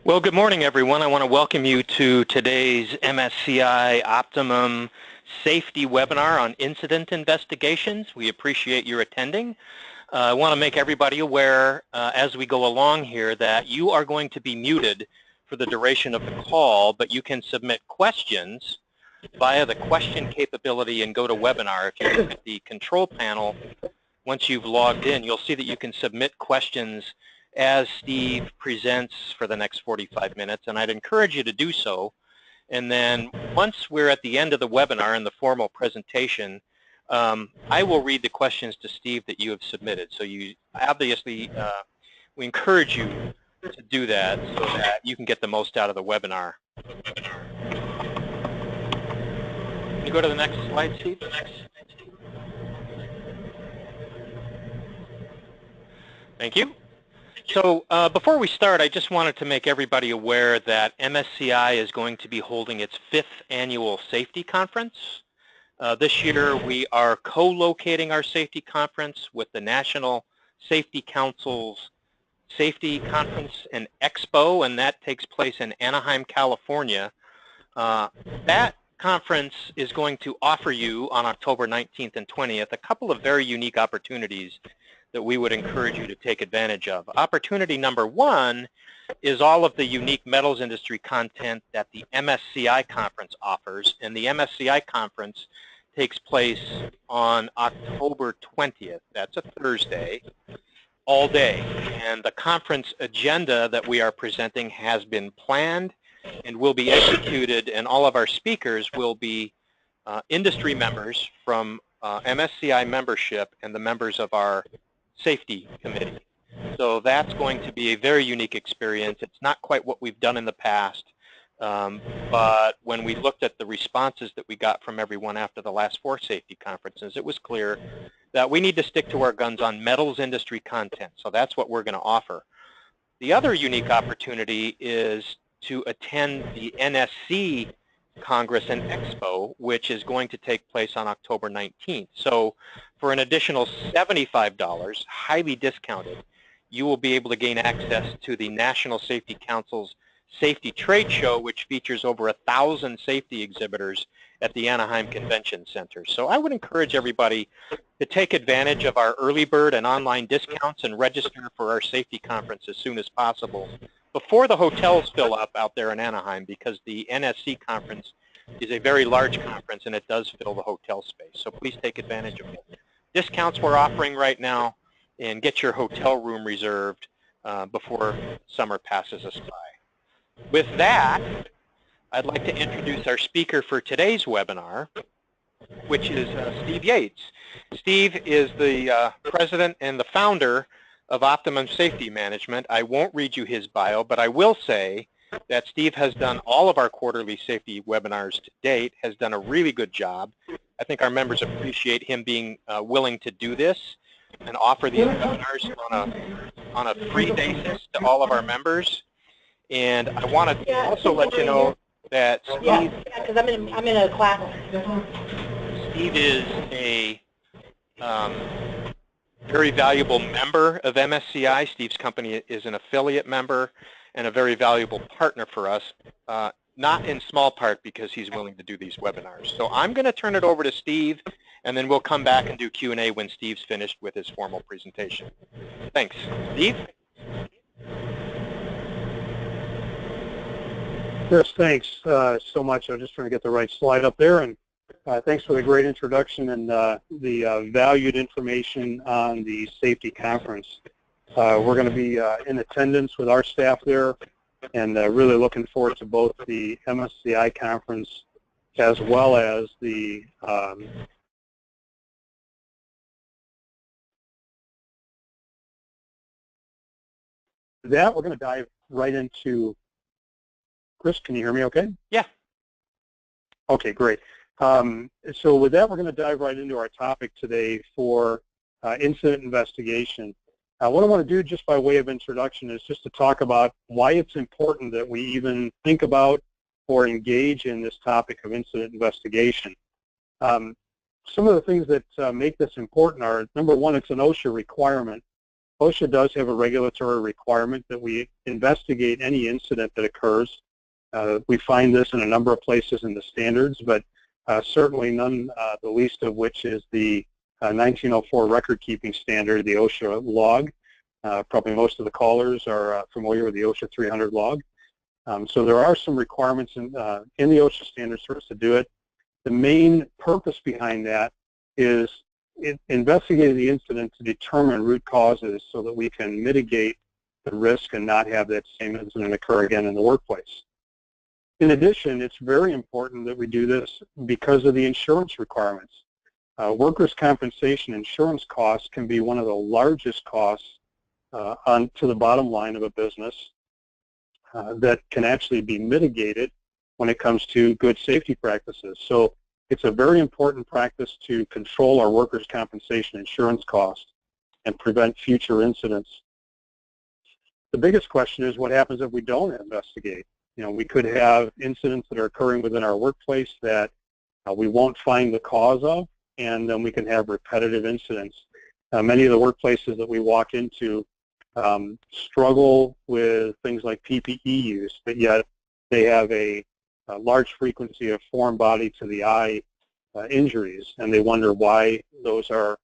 Well, good morning, everyone. I want to welcome you to today's MSCI Optimum Safety webinar on incident investigations. We appreciate your attending. I want to make everybody aware as we go along here that you are going to be muted for the duration of the call, but you can submit questions via the question capability in GoToWebinar. If you look at the control panel, once you've logged in, you'll see that you can submit questions as Steve presents for the next 45 minutes, and I'd encourage you to do so. And then once we're at the end of the webinar and the formal presentation, I will read the questions to Steve that you have submitted. So you obviously, we encourage you to do that so that you can get the most out of the webinar. Can you go to the next slide, Steve? Thank you. So before we start, I just wanted to make everybody aware that MSCI is going to be holding its 5th annual safety conference. This year we are co-locating our safety conference with the National Safety Council's Safety Conference and Expo, and that takes place in Anaheim, California. That conference is going to offer you on October 19th and 20th a couple of very unique opportunities that we would encourage you to take advantage of. Opportunity number one is all of the unique metals industry content that the MSCI conference offers, and the MSCI conference takes place on October 20th. That's a Thursday, all day. And the conference agenda that we are presenting has been planned and will be executed, and all of our speakers will be industry members from MSCI membership and the members of our safety committee. So that's going to be a very unique experience. It's not quite what we've done in the past, but when we looked at the responses that we got from everyone after the last 4 safety conferences, it was clear that we need to stick to our guns on metals industry content. So that's what we're going to offer. The other unique opportunity is to attend the NSC Congress and Expo, which is going to take place on October 19th. So for an additional $75, highly discounted, you will be able to gain access to the National Safety Council's Safety Trade Show, which features over 1,000 safety exhibitors at the Anaheim Convention Center. So I would encourage everybody to take advantage of our early bird and online discounts and register for our safety conference as soon as possible before the hotels fill up out there in Anaheim, because the NSC conference is a very large conference and it does fill the hotel space. So please take advantage of it. Discounts we're offering right now, and get your hotel room reserved before summer passes us by. With that, I'd like to introduce our speaker for today's webinar, which is Steve Yates. Steve is the president and the founder of Optimum Safety Management. I won't read you his bio, but I will say that Steve has done all of our quarterly safety webinars to date, has done a really good job. I think our members appreciate him being willing to do this and offer these webinars on a free basis to all of our members. And I want to also let you know that Steve, because I'm in a class. Steve is a very valuable member of MSCI. Steve's company is an affiliate member and a very valuable partner for us, not in small part because he's willing to do these webinars. So I'm going to turn it over to Steve, and then we'll come back and do Q&A when Steve's finished with his formal presentation. Thanks. Steve? Chris, thanks so much. I'm just trying to get the right slide up there, and thanks for the great introduction and the valued information on the safety conference. We're going to be in attendance with our staff there, and really looking forward to both the MSCI conference as well as the that. We're going to dive right into. Chris, can you hear me okay? Yeah. Okay, great. So with that, we're going to dive right into our topic today for incident investigation. What I want to do, just by way of introduction, is just to talk about why it's important that we even think about or engage in this topic of incident investigation. Some of the things that make this important are, number one, it's an OSHA requirement OSHA does have a regulatory requirement that we investigate any incident that occurs. We find this in a number of places in the standards, but certainly none the least of which is the 1904 record-keeping standard, the OSHA log. Probably most of the callers are familiar with the OSHA 300 log. So there are some requirements in the OSHA standards for us to do it. The main purpose behind that is investigating the incident to determine root causes so that we can mitigate the risk and not have that same incident occur again in the workplace. In addition, it's very important that we do this because of the insurance requirements. Workers' compensation insurance costs can be one of the largest costs to the bottom line of a business that can actually be mitigated when it comes to good safety practices. So it's a very important practice to control our workers' compensation insurance costs and prevent future incidents. The biggest question is what happens if we don't investigate? You know, we could have incidents that are occurring within our workplace that we won't find the cause of, and then we can have repetitive incidents. Many of the workplaces that we walk into struggle with things like PPE use, but yet they have a large frequency of foreign body to the eye injuries, and they wonder why those are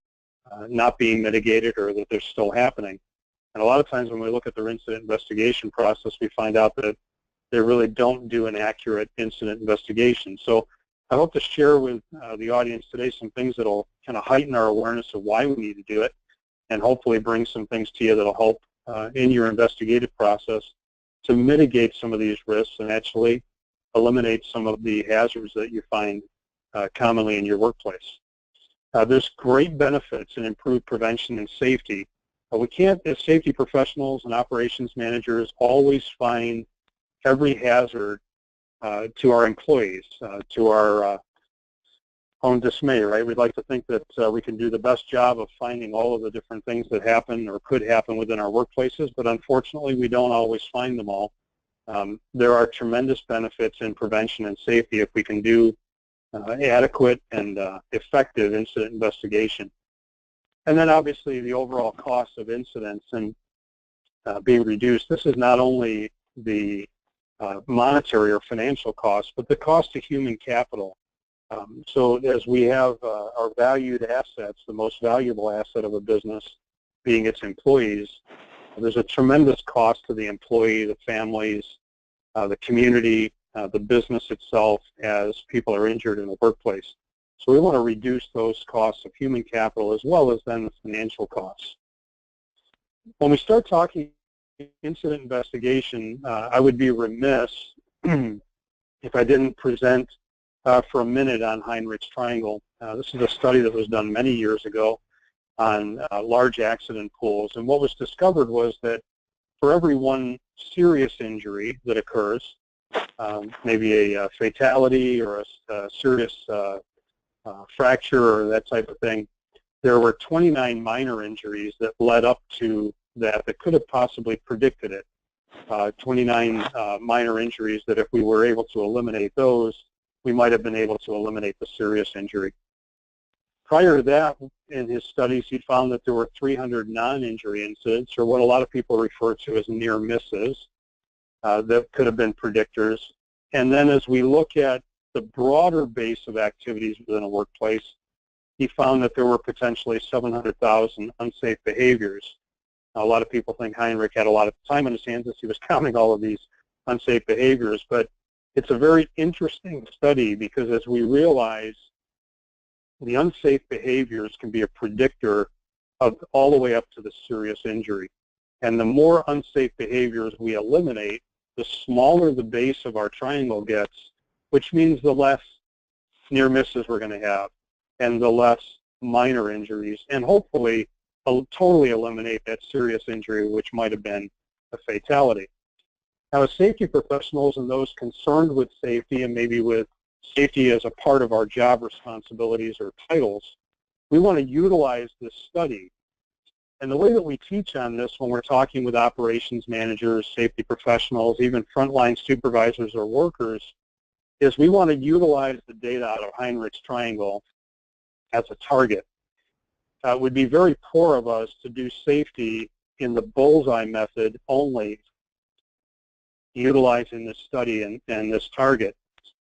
not being mitigated or that they're still happening. And a lot of times when we look at their incident investigation process, we find out that they really don't do an accurate incident investigation. So I hope to share with the audience today some things that will kind of heighten our awareness of why we need to do it, and hopefully bring some things to you that will help in your investigative process to mitigate some of these risks and actually eliminate some of the hazards that you find commonly in your workplace. There's great benefits in improved prevention and safety. We can't, as safety professionals and operations managers, always find every hazard to our employees, to our own dismay, right? We'd like to think that we can do the best job of finding all of the different things that happen or could happen within our workplaces, but unfortunately we don't always find them all. There are tremendous benefits in prevention and safety if we can do adequate and effective incident investigation. And then obviously the overall cost of incidents and being reduced. This is not only the monetary or financial cost, but the cost to human capital. So as we have our valued assets, the most valuable asset of a business being its employees, there's a tremendous cost to the employee, the families, the community, the business itself as people are injured in the workplace. So we want to reduce those costs of human capital as well as then the financial costs. When we start talking incident investigation, I would be remiss if I didn't present for a minute on Heinrich's triangle. This is a study that was done many years ago on large accident pools, and what was discovered was that for every one serious injury that occurs, maybe a fatality or a serious fracture or that type of thing, there were 29 minor injuries that led up to that could have possibly predicted it. 29 minor injuries that if we were able to eliminate those, we might have been able to eliminate the serious injury. Prior to that, in his studies, he found that there were 300 non-injury incidents, or what a lot of people refer to as near misses, that could have been predictors. And then as we look at the broader base of activities within a workplace, he found that there were potentially 700,000 unsafe behaviors. A lot of people think Heinrich had a lot of time on his hands as he was counting all of these unsafe behaviors, but it's a very interesting study because as we realize the unsafe behaviors can be a predictor of all the way up to the serious injury. And the more unsafe behaviors we eliminate, the smaller the base of our triangle gets, which means the less near misses we're going to have and the less minor injuries, and hopefully totally eliminate that serious injury, which might have been a fatality. Now, as safety professionals and those concerned with safety and maybe with safety as a part of our job responsibilities or titles, we want to utilize this study. And the way that we teach on this when we're talking with operations managers, safety professionals, even frontline supervisors or workers, is we want to utilize the data out of Heinrich's triangle as a target. It would be very poor of us to do safety in the bullseye method only, utilizing this study and this target.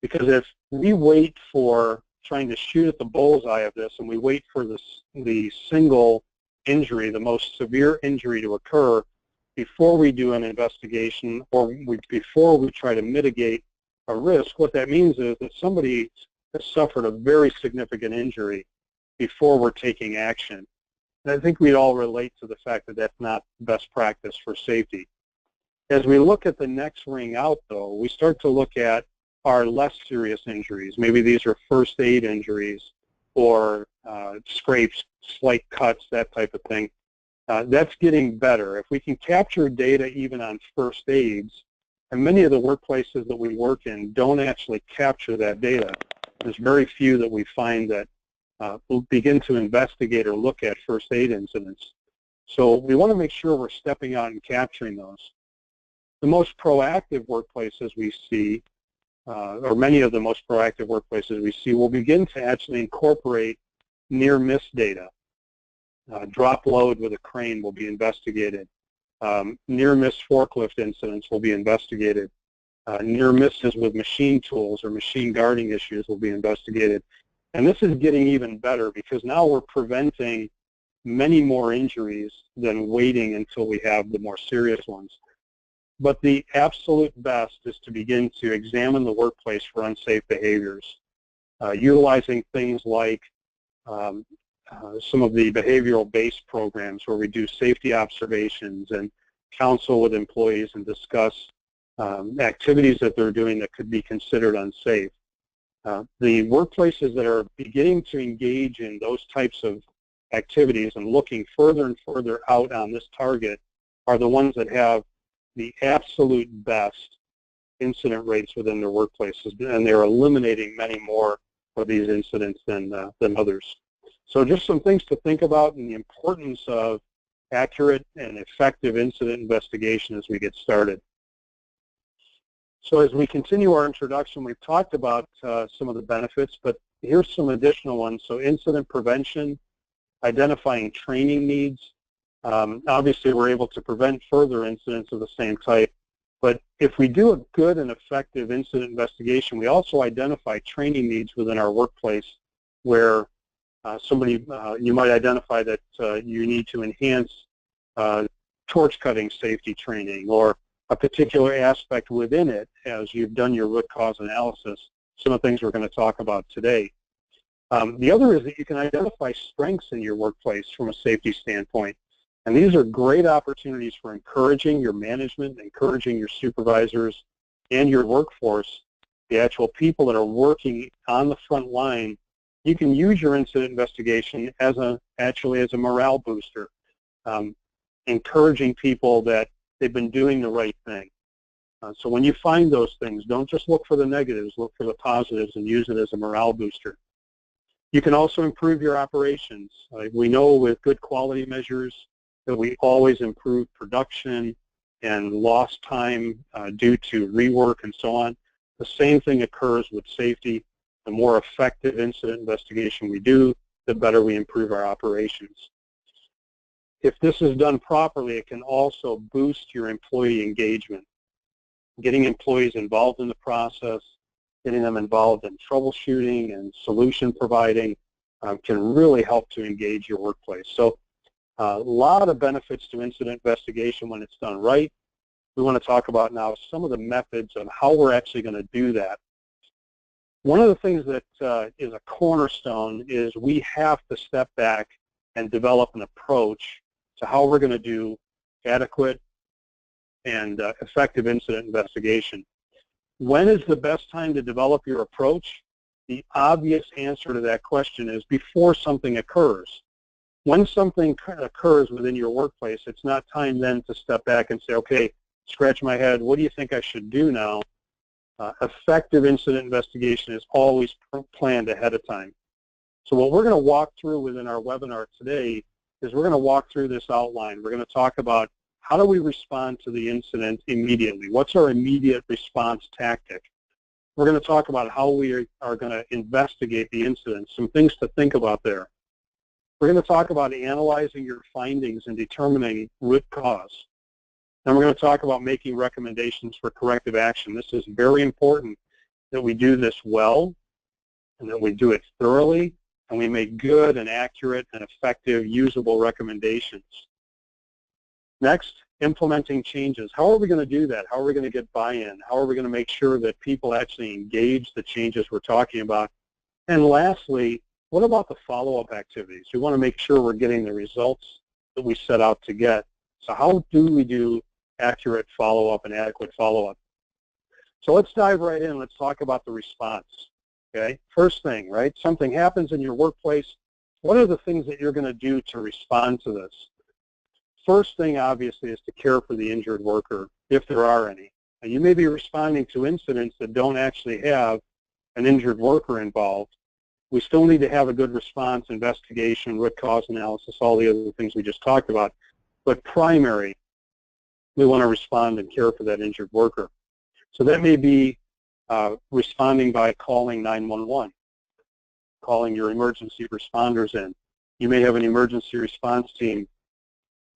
Because if we wait for trying to shoot at the bullseye of this and we wait for the single injury, the most severe injury to occur before we do an investigation or before we try to mitigate a risk, what that means is that somebody has suffered a very significant injury before we're taking action. And I think we'd all relate to the fact that that's not best practice for safety. As we look at the next ring out, though, we start to look at our less serious injuries. Maybe these are first aid injuries or scrapes, slight cuts, that type of thing. That's getting better. If we can capture data even on first aids, and many of the workplaces that we work in don't actually capture that data. There's very few that we find that will begin to investigate or look at first aid incidents. So we want to make sure we're stepping out and capturing those. The most proactive workplaces we see, or many of the most proactive workplaces we see, will begin to actually incorporate near-miss data. Drop load with a crane will be investigated. Near-miss forklift incidents will be investigated. Near misses with machine tools or machine guarding issues will be investigated. And this is getting even better because now we're preventing many more injuries than waiting until we have the more serious ones. But the absolute best is to begin to examine the workplace for unsafe behaviors, utilizing things like some of the behavioral-based programs where we do safety observations and counsel with employees and discuss activities that they're doing that could be considered unsafe. The workplaces that are beginning to engage in those types of activities and looking further and further out on this target are the ones that have the absolute best incident rates within their workplaces, and they're eliminating many more of these incidents than others. So just some things to think about and the importance of accurate and effective incident investigation as we get started. So as we continue our introduction, we've talked about some of the benefits, but here's some additional ones. So incident prevention, identifying training needs. Obviously, we're able to prevent further incidents of the same type, but if we do a good and effective incident investigation, we also identify training needs within our workplace where you might identify that you need to enhance torch cutting safety training or a particular aspect within it as you've done your root cause analysis, some of the things we're going to talk about today. The other is that you can identify strengths in your workplace from a safety standpoint. And these are great opportunities for encouraging your management, encouraging your supervisors and your workforce, the actual people that are working on the front line. You can use your incident investigation actually as a morale booster, encouraging people that they've been doing the right thing. So when you find those things, don't just look for the negatives, look for the positives and use it as a morale booster. You can also improve your operations. We know with good quality measures that we always improve production and lost time due to rework and so on. The same thing occurs with safety. The more effective incident investigation we do, the better we improve our operations. If this is done properly, it can also boost your employee engagement. Getting employees involved in the process, getting them involved in troubleshooting and solution providing can really help to engage your workplace. So a lot of benefits to incident investigation when it's done right. We want to talk about now some of the methods of how we're actually going to do that. One of the things that is a cornerstone is we have to step back and develop an approach to how we're going to do adequate and effective incident investigation. When is the best time to develop your approach? The obvious answer to that question is before something occurs. When something occurs within your workplace, it's not time then to step back and say, okay, scratch my head, what do you think I should do now? Effective incident investigation is always planned ahead of time. So what we're going to walk through within our webinar today is we're going to walk through this outline. We're going to talk about how do we respond to the incident immediately? What's our immediate response tactic? We're going to talk about how we are going to investigate the incident, some things to think about there. We're going to talk about analyzing your findings and determining root cause. Then we're going to talk about making recommendations for corrective action. This is very important that we do this well and that we do it thoroughly and we make good and accurate and effective usable recommendations. Next, implementing changes. How are we going to do that? How are we going to get buy-in? How are we going to make sure that people actually engage the changes we're talking about? And lastly, what about the follow-up activities? We want to make sure we're getting the results that we set out to get. So how do we do accurate follow-up and adequate follow-up? So let's dive right in. Let's talk about the response. Okay, first thing, right? Something happens in your workplace. What are the things that you're going to do to respond to this? First thing, obviously, is to care for the injured worker, if there are any. And you may be responding to incidents that don't actually have an injured worker involved. We still need to have a good response, investigation, root cause analysis, all the other things we just talked about. But primary, we want to respond and care for that injured worker. So that may be responding by calling 911, calling your emergency responders in. You may have an emergency response team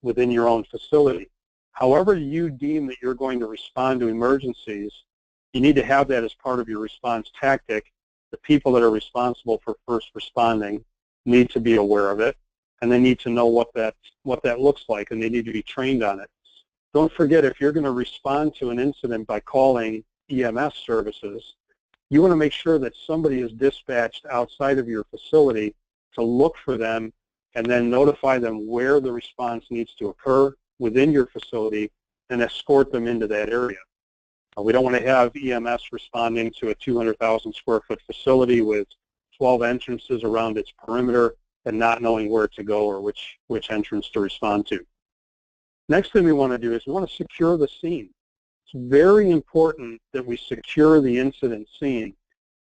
within your own facility. However you deem that you're going to respond to emergencies, you need to have that as part of your response tactic. The people that are responsible for first responding need to be aware of it, and they need to know what that looks like, and they need to be trained on it. Don't forget, if you're going to respond to an incident by calling EMS services, you want to make sure that somebody is dispatched outside of your facility to look for them and then notify them where the response needs to occur within your facility and escort them into that area. We don't want to have EMS responding to a 200,000 square foot facility with 12 entrances around its perimeter and not knowing where to go or which entrance to respond to. Next thing we want to do is we want to secure the scene. It's very important that we secure the incident scene.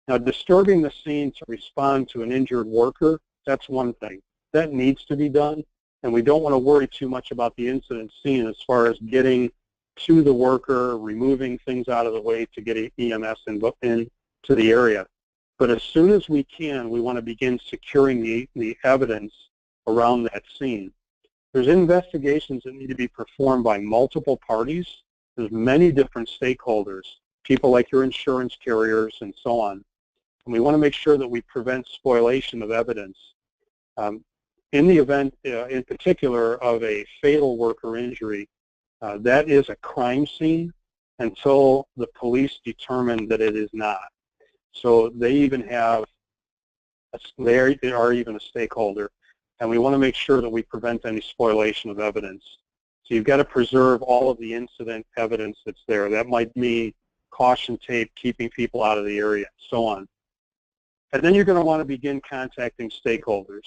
Now, disturbing the scene to respond to an injured worker, that's one thing. That needs to be done, and we don't want to worry too much about the incident scene as far as getting to the worker, removing things out of the way to get EMS into the area. But as soon as we can, we want to begin securing the evidence around that scene. There's investigations that need to be performed by multiple parties. There's many different stakeholders, people like your insurance carriers and so on. And we want to make sure that we prevent spoliation of evidence. In the event, in particular, of a fatal worker injury, that is a crime scene until the police determine that it is not. So they even have, they are even a stakeholder, and we want to make sure that we prevent any spoliation of evidence. So you've got to preserve all of the incident evidence that's there. That might mean caution tape, keeping people out of the area, and so on. And then you're going to want to begin contacting stakeholders.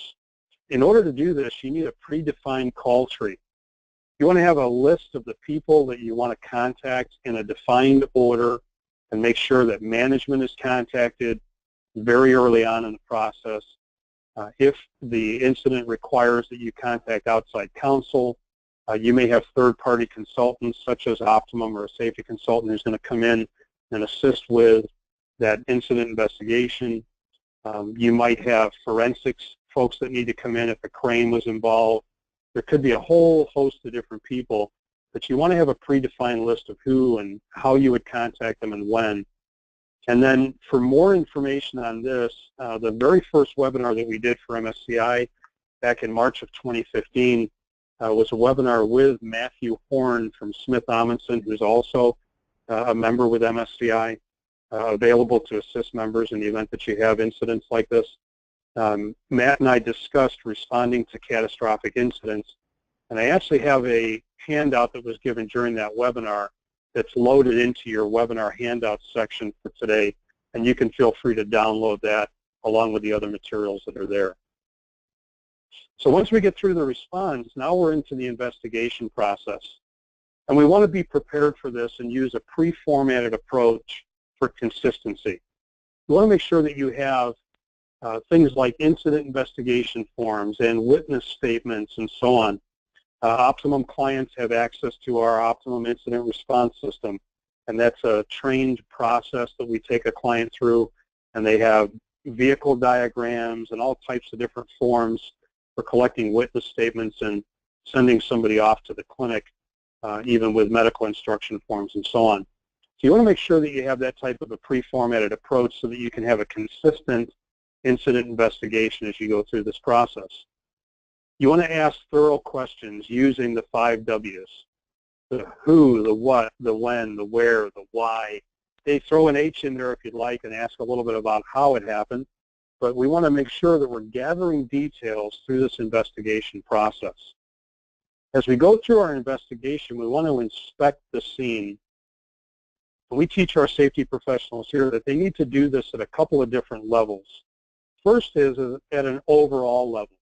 In order to do this, you need a predefined call tree. You want to have a list of the people that you want to contact in a defined order and make sure that management is contacted very early on in the process. If the incident requires that you contact outside counsel, you may have third-party consultants such as Optimum or a safety consultant who's going to come in and assist with that incident investigation. You might have forensics folks that need to come in if a crane was involved. There could be a whole host of different people, but you want to have a predefined list of who and how you would contact them and when. And then for more information on this, the very first webinar that we did for MSCI back in March of 2015 was a webinar with Matthew Horn from Smith Amundsen, who's also a member with MSCI, available to assist members in the event that you have incidents like this. Matt and I discussed responding to catastrophic incidents, and I actually have a handout that was given during that webinar that's loaded into your webinar handout section for today, and you can feel free to download that along with the other materials that are there. So once we get through the response, now we're into the investigation process, and we want to be prepared for this and use a pre-formatted approach for consistency. You want to make sure that you have things like incident investigation forms and witness statements and so on. Optimum clients have access to our Optimum Incident Response System, and that's a trained process that we take a client through, and they have vehicle diagrams and all types of different forms for collecting witness statements and sending somebody off to the clinic, even with medical instruction forms and so on. So you want to make sure that you have that type of a pre-formatted approach so that you can have a consistent incident investigation as you go through this process. You want to ask thorough questions using the 5 W's. The who, the what, the when, the where, the why. They throw an H in there if you'd like and ask a little bit about how it happened. But we want to make sure that we're gathering details through this investigation process. As we go through our investigation, we want to inspect the scene. We teach our safety professionals here that they need to do this at a couple of different levels. First is at an overall level.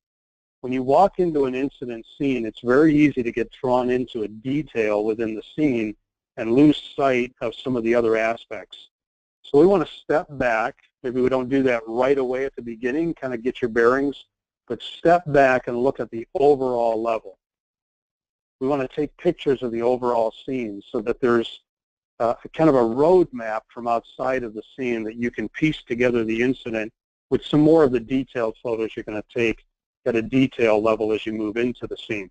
When you walk into an incident scene, it's very easy to get drawn into a detail within the scene and lose sight of some of the other aspects. So we want to step back. Maybe we don't do that right away at the beginning, kind of get your bearings, but step back and look at the overall level. We want to take pictures of the overall scene so that there's kind of a roadmap from outside of the scene that you can piece together the incident with some more of the detailed photos you're going to take at a detail level as you move into the scene.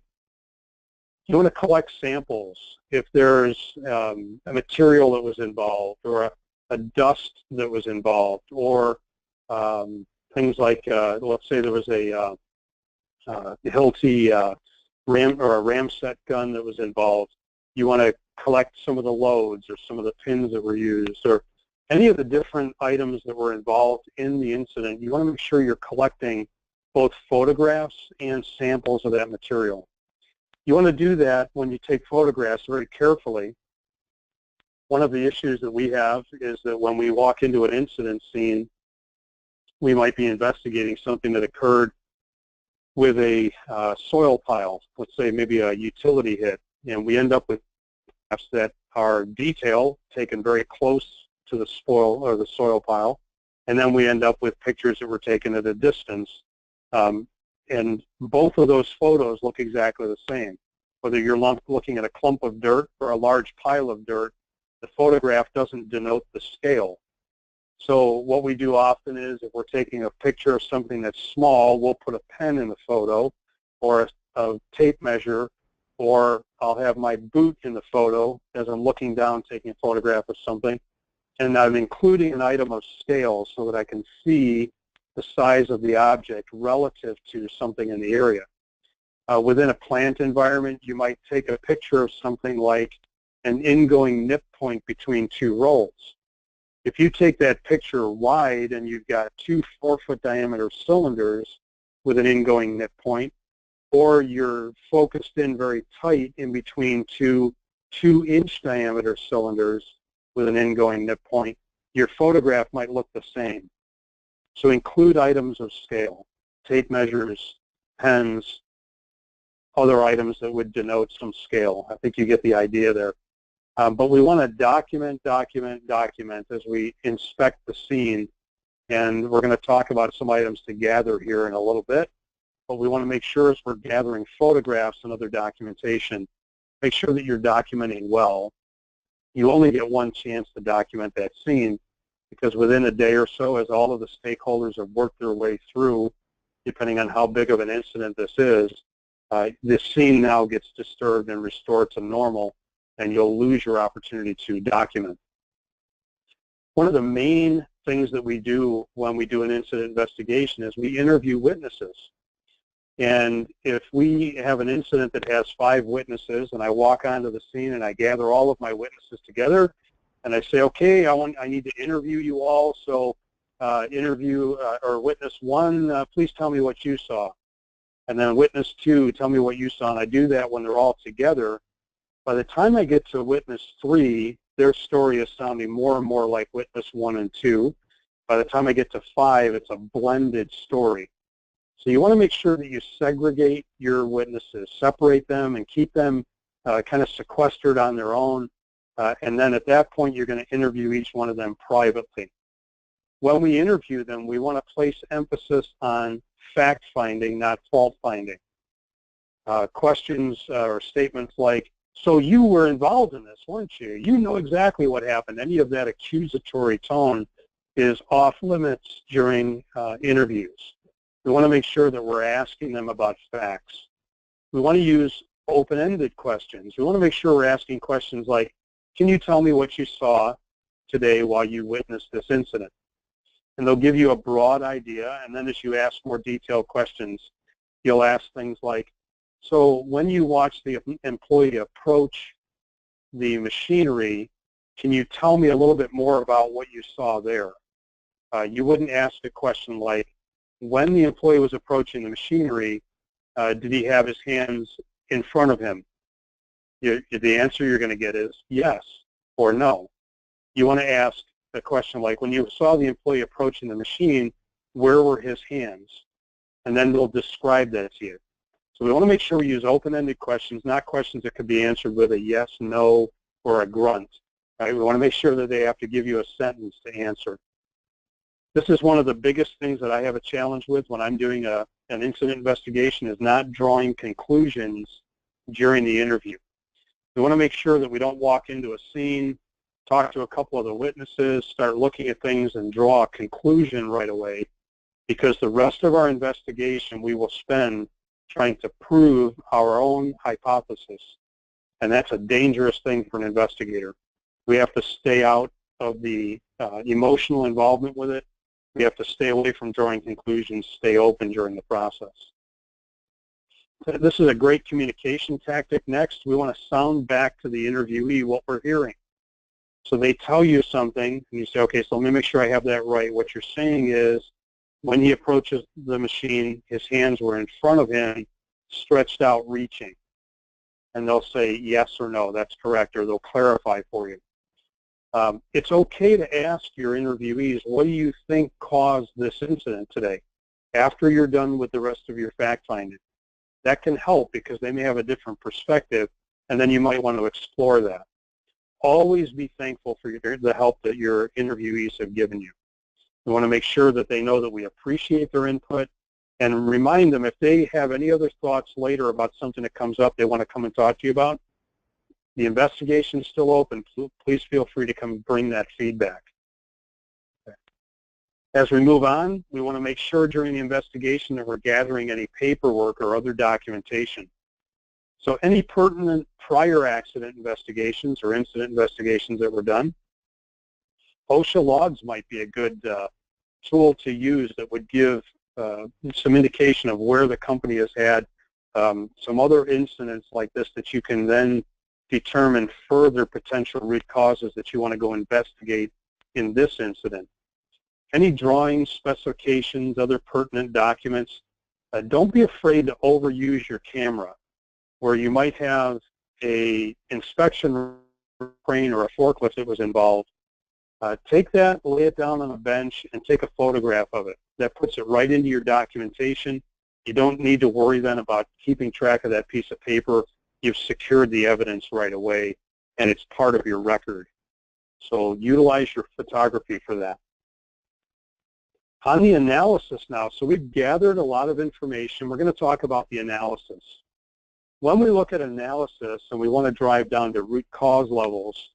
You want to collect samples if there's a material that was involved or a dust that was involved or things like, let's say there was a Hilti ram or a ramset gun that was involved. You want to collect some of the loads or some of the pins that were used or any of the different items that were involved in the incident. You want to make sure you're collecting both photographs and samples of that material. You want to do that when you take photographs very carefully. One of the issues that we have is that when we walk into an incident scene, we might be investigating something that occurred with a soil pile, let's say maybe a utility hit, and we end up with photographs that are detailed, taken very close to the spoil or the soil pile, and then we end up with pictures that were taken at a distance. And both of those photos look exactly the same. Whether you're looking at a clump of dirt or a large pile of dirt, the photograph doesn't denote the scale. So what we do often is if we're taking a picture of something that's small, we'll put a pen in the photo or a tape measure, or I'll have my boot in the photo as I'm looking down taking a photograph of something. And I'm including an item of scale so that I can see the size of the object relative to something in the area. Within a plant environment, you might take a picture of something like an ingoing nip point between two rolls. If you take that picture wide and you've got 2 4-foot diameter cylinders with an ingoing nip point, or you're focused in very tight in between 2 2-inch diameter cylinders with an ingoing nip point, your photograph might look the same. So include items of scale, tape measures, pens, other items that would denote some scale. I think you get the idea there. But we want to document as we inspect the scene. And we're going to talk about some items to gather here in a little bit. But we want to make sure as we're gathering photographs and other documentation, make sure that you're documenting well. You only get one chance to document that scene, because within a day or so, as all of the stakeholders have worked their way through, depending on how big of an incident this is, this scene now gets disturbed and restored to normal, and you'll lose your opportunity to document. One of the main things that we do when we do an incident investigation is we interview witnesses. And if we have an incident that has 5 witnesses, and I walk onto the scene and I gather all of my witnesses together, and I say, okay, I need to interview you all, so or witness 1, please tell me what you saw. And then witness 2, tell me what you saw. And I do that when they're all together. By the time I get to witness 3, their story is sounding more and more like witness 1 and 2. By the time I get to 5, it's a blended story. So you want to make sure that you segregate your witnesses, separate them, and keep them kind of sequestered on their own. And then at that point, you're going to interview each one of them privately. When we interview them, we want to place emphasis on fact-finding, not fault-finding. Questions or statements like, so you were involved in this, weren't you? You know exactly what happened. Any of that accusatory tone is off limits during interviews. We want to make sure that we're asking them about facts. We want to use open-ended questions. We want to make sure we're asking questions like, can you tell me what you saw today while you witnessed this incident? And they'll give you a broad idea, and then as you ask more detailed questions, you'll ask things like, so when you watch the employee approach the machinery, can you tell me a little bit more about what you saw there? You wouldn't ask a question like, when the employee was approaching the machinery, did he have his hands in front of him? The answer you're going to get is yes or no. You want to ask a question like, when you saw the employee approaching the machine, where were his hands? And then they'll describe that to you. So we want to make sure we use open-ended questions, not questions that could be answered with a yes, no, or a grunt. Right? We want to make sure that they have to give you a sentence to answer. This is one of the biggest things that I have a challenge with when I'm doing an incident investigation, is not drawing conclusions during the interview. We want to make sure that we don't walk into a scene, talk to a couple of the witnesses, start looking at things and draw a conclusion right away, because the rest of our investigation we will spend trying to prove our own hypothesis. And that's a dangerous thing for an investigator. We have to stay out of the emotional involvement with it. We have to stay away from drawing conclusions, stay open during the process. This is a great communication tactic. Next, we want to sound back to the interviewee what we're hearing. So they tell you something, and you say, okay, so let me make sure I have that right. What you're saying is, when he approaches the machine, his hands were in front of him, stretched out, reaching. And they'll say yes or no, that's correct, or they'll clarify for you. It's okay to ask your interviewees, what do you think caused this incident today, after you're done with the rest of your fact-finding. That can help because they may have a different perspective, and then you might want to explore that. Always be thankful for the help that your interviewees have given you. We want to make sure that they know that we appreciate their input, and remind them if they have any other thoughts later about something that comes up they want to come and talk to you about, the investigation is still open. Please feel free to come bring that feedback. Okay. As we move on, we want to make sure during the investigation that we're gathering any paperwork or other documentation. So any pertinent prior accident investigations or incident investigations that were done, OSHA logs might be a good tool to use that would give some indication of where the company has had some other incidents like this that you can then determine further potential root causes that you want to go investigate in this incident. Any drawings, specifications, other pertinent documents, don't be afraid to overuse your camera, where you might have a inspection crane or a forklift that was involved. Take that, lay it down on a bench, and take a photograph of it. That puts it right into your documentation. You don't need to worry then about keeping track of that piece of paper. You've secured the evidence right away, and it's part of your record. So utilize your photography for that. On the analysis now, so we've gathered a lot of information. We're going to talk about the analysis. When we look at analysis and we want to drive down to root cause levels,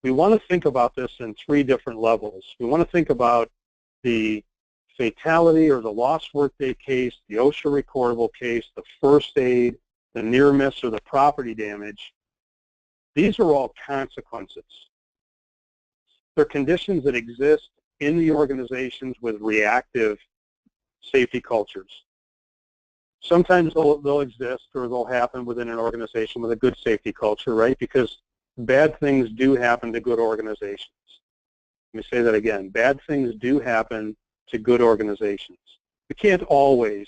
we want to think about this in 3 different levels. We want to think about the fatality or the lost workday case, the OSHA recordable case, the first aid, the near miss, or the property damage. These are all consequences. They're conditions that exist in the organizations with reactive safety cultures. Sometimes they'll exist or they'll happen within an organization with a good safety culture, right? Because bad things do happen to good organizations. Let me say that again. Bad things do happen to good organizations. We can't always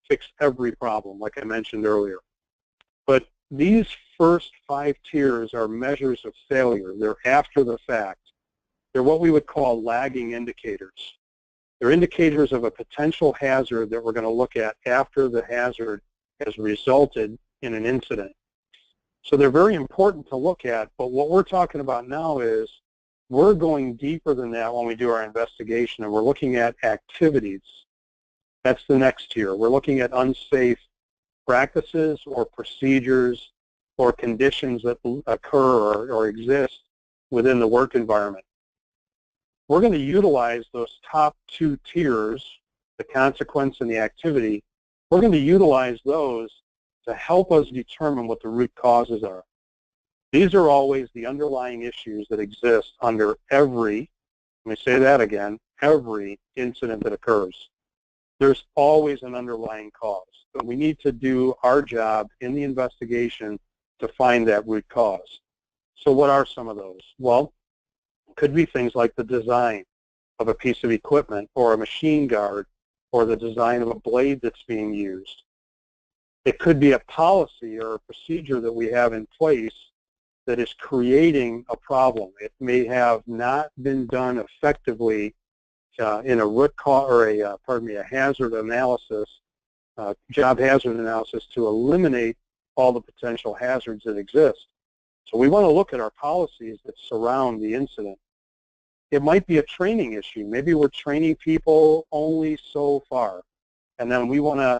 fix every problem, like I mentioned earlier. But these first 5 tiers are measures of failure. They're after the fact. They're what we would call lagging indicators. They're indicators of a potential hazard that we're going to look at after the hazard has resulted in an incident. So they're very important to look at, but what we're talking about now is we're going deeper than that when we do our investigation, and we're looking at activities. That's the next tier. We're looking at unsafe practices or procedures or conditions that occur or exist within the work environment. We're going to utilize those top 2 tiers the consequence, and the activity, we're going to utilize those to help us determine what the root causes are. These are always the underlying issues that exist under every, let me say that again, every incident that occurs. There's always an underlying cause, but we need to do our job in the investigation to find that root cause. So what are some of those? Well, it could be things like the design of a piece of equipment or a machine guard or the design of a blade that's being used. It could be a policy or a procedure that we have in place that is creating a problem. It may have not been done effectively in a root cause or a hazard analysis, job hazard analysis to eliminate all the potential hazards that exist. So we want to look at our policies that surround the incident. It might be a training issue. Maybe we're training people only so far, and then we want to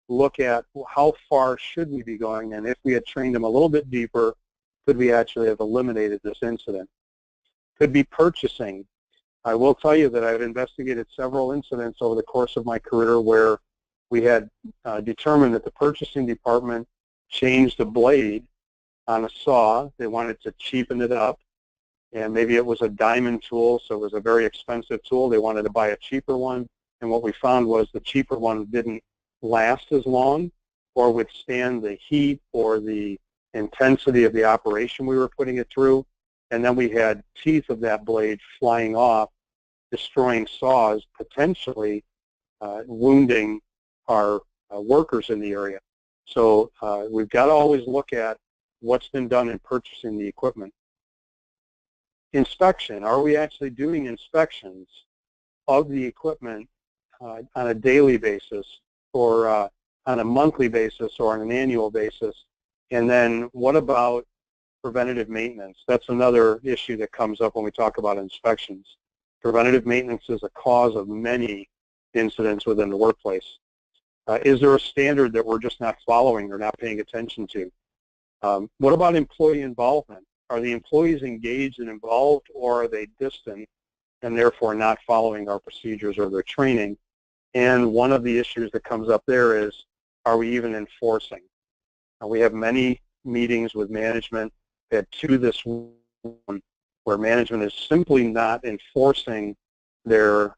look at how far should we be going, and if we had trained them a little bit deeper, could we actually have eliminated this incident? Could be purchasing. I will tell you that I've investigated several incidents over the course of my career where we had determined that the purchasing department changed the blade on a saw. They wanted to cheapen it up, and maybe it was a diamond tool, so it was a very expensive tool. They wanted to buy a cheaper one, and what we found was the cheaper one didn't last as long or withstand the heat or the intensity of the operation we were putting it through, and then we had teeth of that blade flying off, destroying saws, potentially wounding our workers in the area. So we've got to always look at what's been done in purchasing the equipment. Inspection. Are we actually doing inspections of the equipment on a daily basis or on a monthly basis or on an annual basis? And then what about preventative maintenance? That's another issue that comes up when we talk about inspections. Preventative maintenance is a cause of many incidents within the workplace. Is there a standard that we're just not following or not paying attention to? What about employee involvement? Are the employees engaged and involved, or are they distant and therefore not following our procedures or their training? And one of the issues that comes up there is, are we even enforcing? We have many meetings with management. We had two this one where management is simply not enforcing their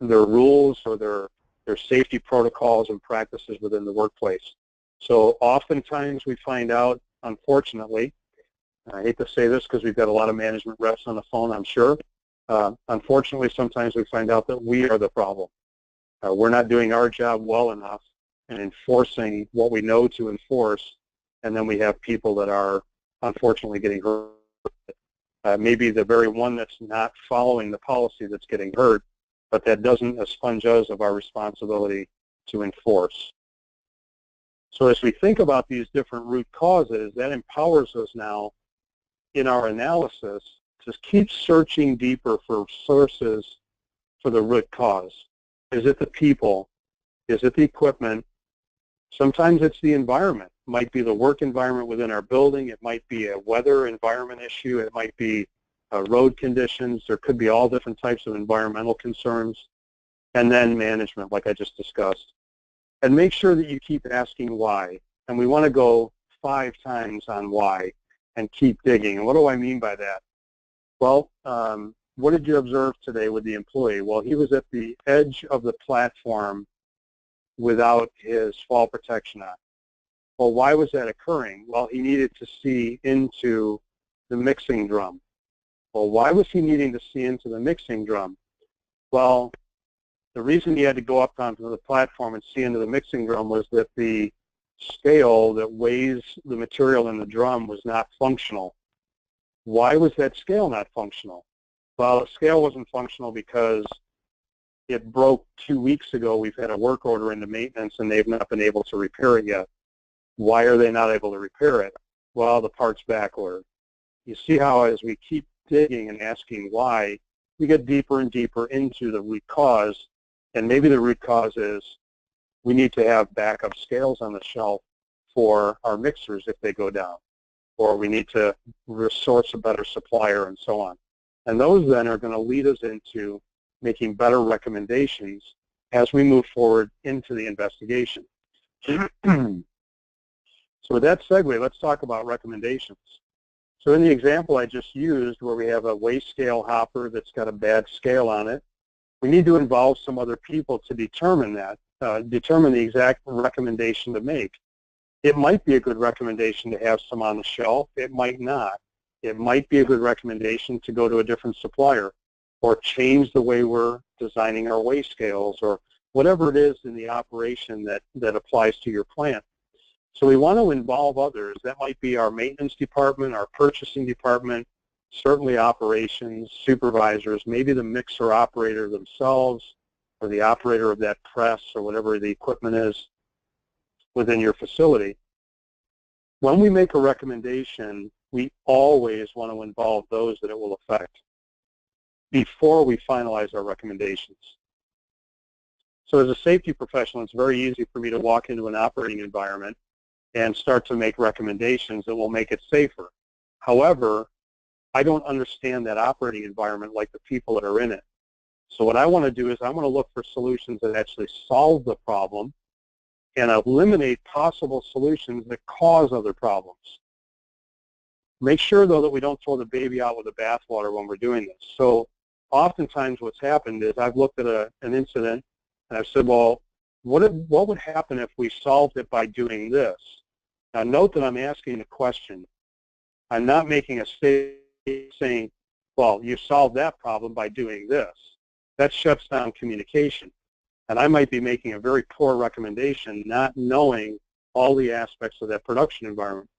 rules or their safety protocols and practices within the workplace. So oftentimes we find out, unfortunately, I hate to say this because we've got a lot of management reps on the phone, I'm sure. Unfortunately, sometimes we find out that we are the problem. We're not doing our job well enough in enforcing what we know to enforce, and then we have people that are unfortunately getting hurt. Maybe the very one that's not following the policy that's getting hurt, but that doesn't expunge us of our responsibility to enforce. So as we think about these different root causes, that empowers us now in our analysis to keep searching deeper for sources for the root cause. Is it the people? Is it the equipment? Sometimes it's the environment. It might be the work environment within our building. It might be a weather environment issue. It might be road conditions. There could be all different types of environmental concerns. And then management, like I just discussed. And make sure that you keep asking why. And we want to go 5 times on why and keep digging. And what do I mean by that? Well, what did you observe today with the employee? Well, he was at the edge of the platform without his fall protection on. Well, why was that occurring? Well, he needed to see into the mixing drum. Well, why was he needing to see into the mixing drum? Well, the reason he had to go up onto the platform and see into the mixing drum was that the scale that weighs the material in the drum was not functional. Why was that scale not functional? Well, the scale wasn't functional because it broke 2 weeks ago. We've had a work order into maintenance, and they've not been able to repair it yet. Why are they not able to repair it? Well, the part's back ordered. You see how as we keep digging and asking why, we get deeper and deeper into the root cause, and maybe the root cause is we need to have backup scales on the shelf for our mixers if they go down, or we need to source a better supplier and so on. And those then are going to lead us into making better recommendations as we move forward into the investigation. So with that segue, let's talk about recommendations. So in the example I just used, where we have a weigh scale hopper that's got a bad scale on it, we need to involve some other people to determine that, determine the exact recommendation to make. It might be a good recommendation to have some on the shelf. It might not. It might be a good recommendation to go to a different supplier or change the way we're designing our weigh scales or whatever it is in the operation that applies to your plant. So we want to involve others. That might be our maintenance department, our purchasing department, certainly operations, supervisors, maybe the mixer operator themselves or the operator of that press or whatever the equipment is within your facility. When we make a recommendation, we always want to involve those that it will affect before we finalize our recommendations. So as a safety professional, it's very easy for me to walk into an operating environment and start to make recommendations that will make it safer. However, I don't understand that operating environment like the people that are in it. So what I want to do is I want to look for solutions that actually solve the problem and eliminate possible solutions that cause other problems. Make sure, though, that we don't throw the baby out with the bathwater when we're doing this. So oftentimes what's happened is I've looked at an incident and I've said, well, what would happen if we solved it by doing this? Now note that I'm asking a question. I'm not making a statement saying, well, you solved that problem by doing this. That shuts down communication. And I might be making a very poor recommendation, not knowing all the aspects of that production environment.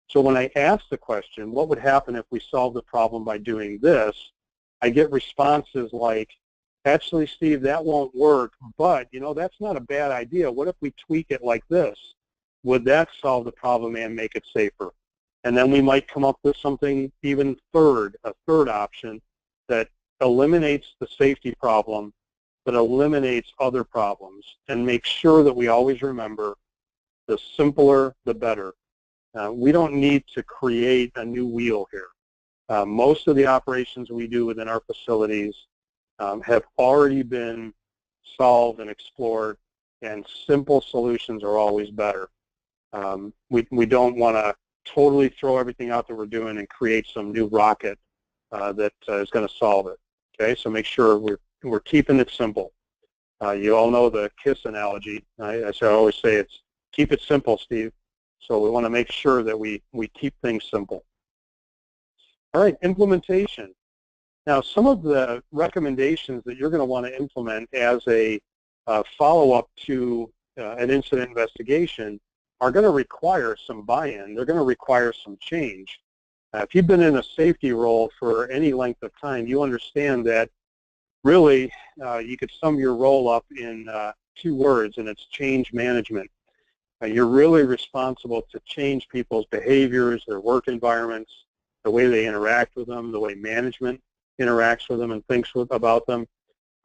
So when I ask the question, what would happen if we solved the problem by doing this, I get responses like, actually, Steve, that won't work, but, you know, that's not a bad idea. What if we tweak it like this? Would that solve the problem and make it safer? And then we might come up with something even a third option that eliminates the safety problem, but eliminates other problems, and make sure that we always remember the simpler, the better. We don't need to create a new wheel here. Most of the operations we do within our facilities have already been solved and explored, and simple solutions are always better. We don't want to totally throw everything out that we're doing and create some new rocket that is going to solve it. Okay, so make sure we're keeping it simple. You all know the KISS analogy. I always say it's keep it simple, Steve. So we want to make sure that we keep things simple. All right, implementation. Now, some of the recommendations that you're going to want to implement as a follow-up to an incident investigation are going to require some buy-in. They're going to require some change. If you've been in a safety role for any length of time, you understand that really you could sum your role up in 2 words, and it's change management. You're really responsible to change people's behaviors, their work environments, the way they interact with them, the way management interacts with them and thinks about them.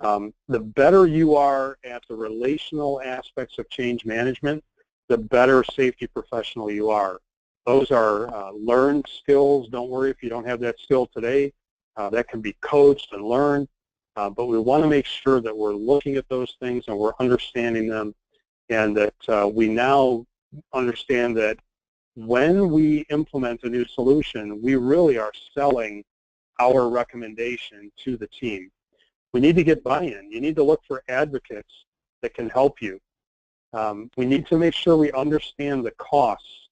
The better you are at the relational aspects of change management, the better safety professional you are. Those are learned skills. Don't worry if you don't have that skill today. That can be coached and learned. But we want to make sure that we're looking at those things and we're understanding them, and that we now understand that when we implement a new solution, we really are selling our recommendation to the team. We need to get buy-in. You need to look for advocates that can help you. We need to make sure we understand the costs.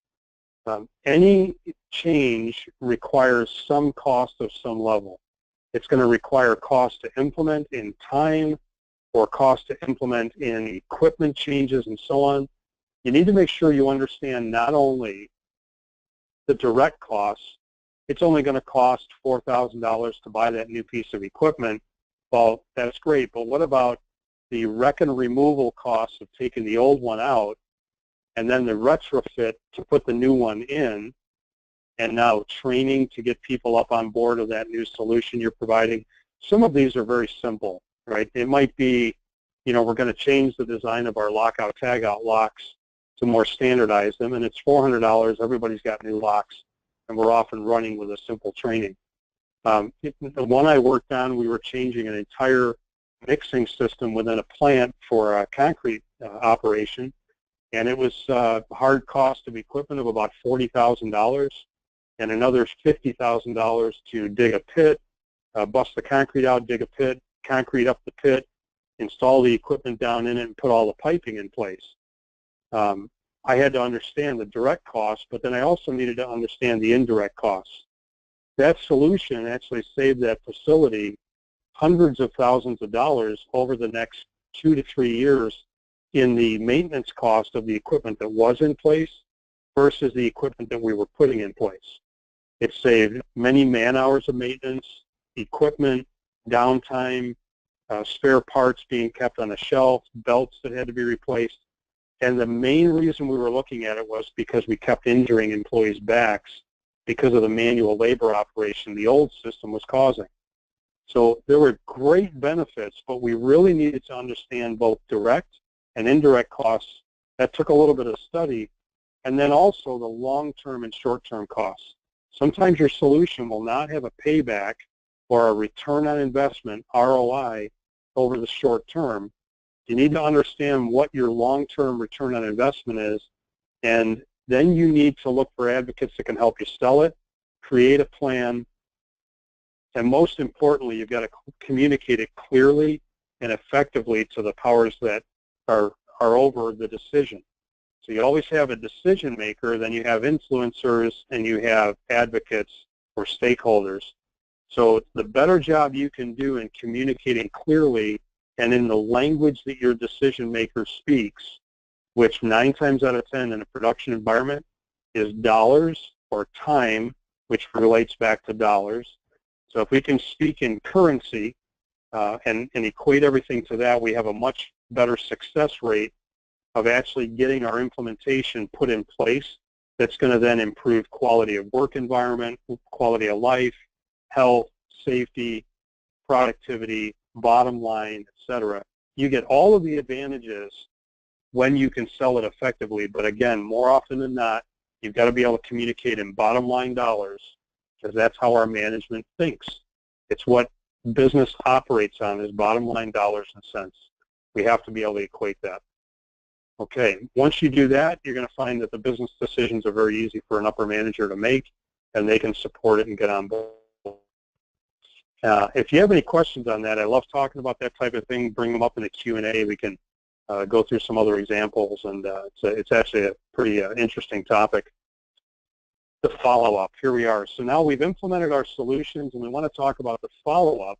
Any change requires some cost of some level. It's going to require cost to implement in time or cost to implement in equipment changes and so on. You need to make sure you understand not only the direct costs. It's only going to cost $4,000 to buy that new piece of equipment. Well, that's great, but what about the wreck and removal costs of taking the old one out and then the retrofit to put the new one in, and now training to get people up on board of that new solution you're providing? Some of these are very simple, right? It might be, you know, we're going to change the design of our lockout tagout locks to more standardize them, and it's $400. Everybody's got new locks, and we're off and running with a simple training. The one I worked on, we were changing an entire mixing system within a plant for a concrete operation, and it was a hard cost of equipment of about $40,000 and another $50,000 to dig a pit, bust the concrete out, dig a pit, concrete up the pit, install the equipment down in it, and put all the piping in place. I had to understand the direct costs, but then I also needed to understand the indirect costs. That solution actually saved that facility hundreds of thousands of dollars over the next 2 to 3 years in the maintenance cost of the equipment that was in place versus the equipment that we were putting in place. It saved many man-hours of maintenance, equipment, downtime, spare parts being kept on a shelf, belts that had to be replaced. And the main reason we were looking at it was because we kept injuring employees' backs because of the manual labor operation the old system was causing. So there were great benefits, but we really needed to understand both direct and indirect costs. That took a little bit of study, and then also the long-term and short-term costs. Sometimes your solution will not have a payback or a return on investment, ROI, over the short term. You need to understand what your long-term return on investment is, and then you need to look for advocates that can help you sell it, create a plan, and most importantly, you've got to communicate it clearly and effectively to the powers that are over the decision. So you always have a decision maker, then you have influencers, and you have advocates or stakeholders. So the better job you can do in communicating clearly and in the language that your decision maker speaks, which 9 times out of 10 in a production environment is dollars or time, which relates back to dollars. So if we can speak in currency and equate everything to that, we have a much better success rate of actually getting our implementation put in place that's going to then improve quality of work environment, quality of life, health, safety, productivity, bottom line, etc. You get all of the advantages when you can sell it effectively, but again, more often than not, you've got to be able to communicate in bottom line dollars, because that's how our management thinks. It's what business operates on, is bottom line dollars and cents. We have to be able to equate that. Okay, once you do that, you're going to find that the business decisions are very easy for an upper manager to make, and they can support it and get on board. If you have any questions on that, I love talking about that type of thing. Bring them up in the Q&A. We can go through some other examples, and it's actually a pretty interesting topic. The follow-up, here we are. So now we've implemented our solutions, and we want to talk about the follow-up.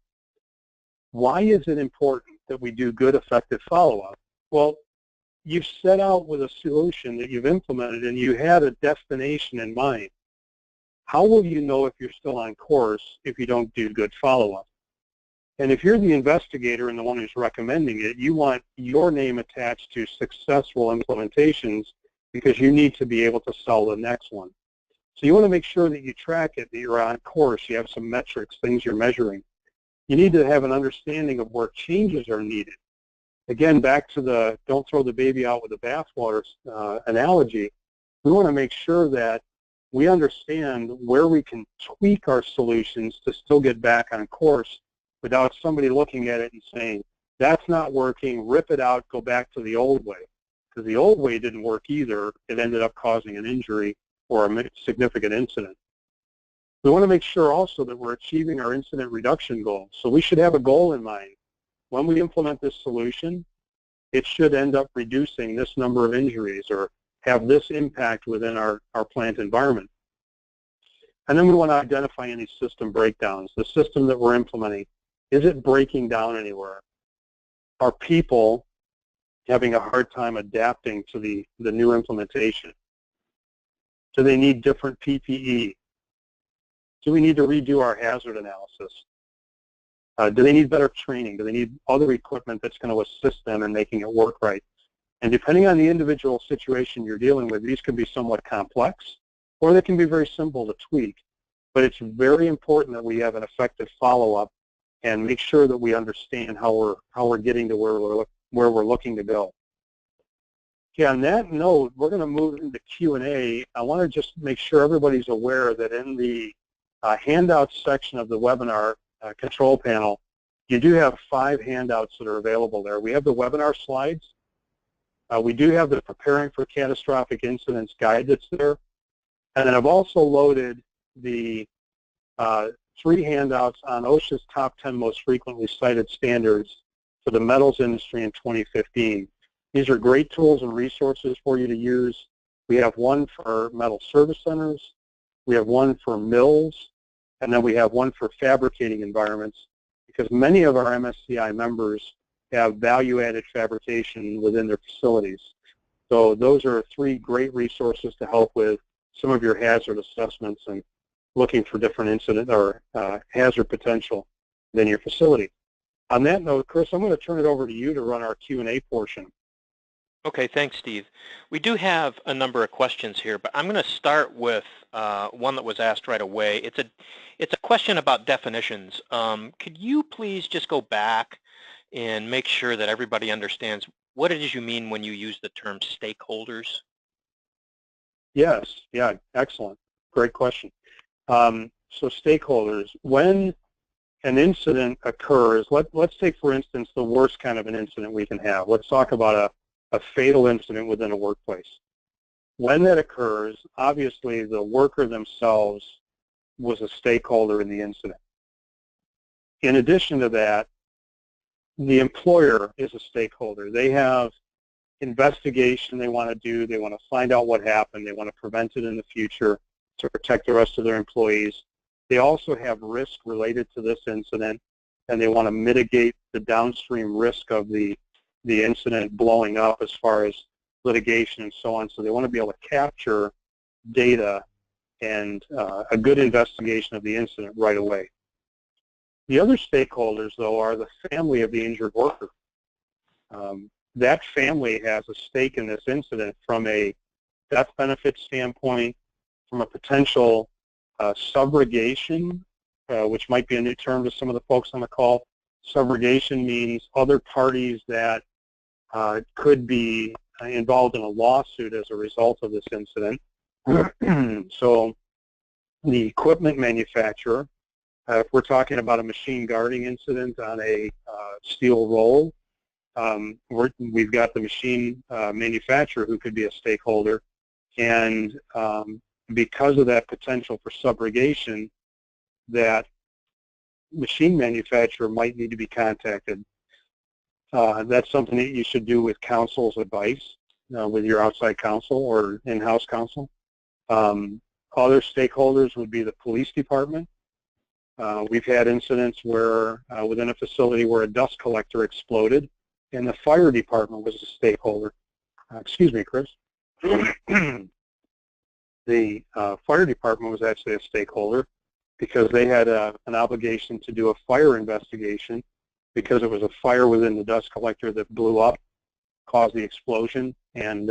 Why is it important that we do good, effective follow-up? Well, you've set out with a solution that you've implemented, and you had a destination in mind. How will you know if you're still on course if you don't do good follow-up? And if you're the investigator and the one who's recommending it, you want your name attached to successful implementations because you need to be able to sell the next one. So you want to make sure that you track it, that you're on course, you have some metrics, things you're measuring. You need to have an understanding of where changes are needed. Again, back to the don't throw the baby out with the bathwater analogy, we want to make sure that we understand where we can tweak our solutions to still get back on course without somebody looking at it and saying, that's not working, rip it out, go back to the old way. Because the old way didn't work either. It ended up causing an injury or a significant incident. We want to make sure also that we're achieving our incident reduction goal. So we should have a goal in mind. When we implement this solution, it should end up reducing this number of injuries or have this impact within our plant environment. And then we want to identify any system breakdowns. The system that we're implementing, is it breaking down anywhere? Are people having a hard time adapting to the new implementation? Do they need different PPE? Do we need to redo our hazard analysis? Do they need better training? Do they need other equipment that's going to assist them in making it work right? And depending on the individual situation you're dealing with, these can be somewhat complex, or they can be very simple to tweak. But it's very important that we have an effective follow-up and make sure that we understand how we're getting to where we're looking to go. Okay, on that note, we're going to move into Q&A. I want to just make sure everybody's aware that in the handouts section of the webinar control panel, You do have 5 handouts that are available there. We have the webinar slides. We do have the Preparing for Catastrophic Incidents guide that's there. And then I've also loaded the 3 handouts on OSHA's top 10 most frequently cited standards for the metals industry in 2015. These are great tools and resources for you to use. We have one for metal service centers, we have one for mills, and then we have one for fabricating environments, because many of our MSCI members have value-added fabrication within their facilities. So those are 3 great resources to help with some of your hazard assessments and looking for different incident or hazard potential within your facility. On that note, Chris, I'm going to turn it over to you to run our Q&A portion. Okay, thanks, Steve. We do have a number of questions here, but I'm going to start with one that was asked right away. It's a question about definitions. Could you please just go back and make sure that everybody understands what it is you mean when you use the term stakeholders? Yes, yeah, excellent. Great question. So stakeholders, when an incident occurs, let's take, for instance, the worst kind of an incident we can have. Let's talk about a fatal incident within a workplace. When that occurs, obviously the worker themselves was a stakeholder in the incident. In addition to that, the employer is a stakeholder. They have investigation they want to do. They want to find out what happened. They want to prevent it in the future to protect the rest of their employees. They also have risk related to this incident, and they want to mitigate the downstream risk of the incident blowing up as far as litigation and so on. So they want to be able to capture data and a good investigation of the incident right away. The other stakeholders, though, are the family of the injured worker. That family has a stake in this incident from a death benefit standpoint, from a potential subrogation, which might be a new term to some of the folks on the call. Subrogation means other parties that could be involved in a lawsuit as a result of this incident. So the equipment manufacturer, if we're talking about a machine guarding incident on a steel roll, we've got the machine manufacturer who could be a stakeholder, and because of that potential for subrogation, that machine manufacturer might need to be contacted. That's something that you should do with counsel's advice, with your outside counsel or in-house counsel. Other stakeholders would be the police department. We've had incidents where within a facility where a dust collector exploded, and the fire department was a stakeholder. Excuse me, Chris. The fire department was actually a stakeholder because they had an obligation to do a fire investigation, because it was a fire within the dust collector that blew up, caused the explosion, and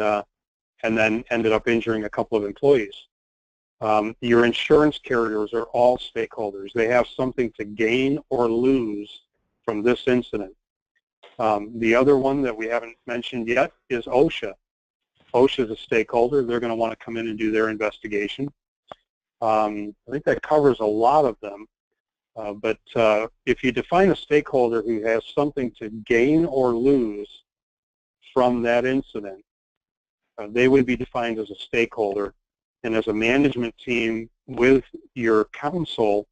then ended up injuring a couple of employees. Your insurance carriers are all stakeholders. They have something to gain or lose from this incident. The other one that we haven't mentioned yet is OSHA. OSHA is a stakeholder. They're going to want to come in and do their investigation. I think that covers a lot of them. But if you define a stakeholder who has something to gain or lose from that incident, they would be defined as a stakeholder. And as a management team with your counsel,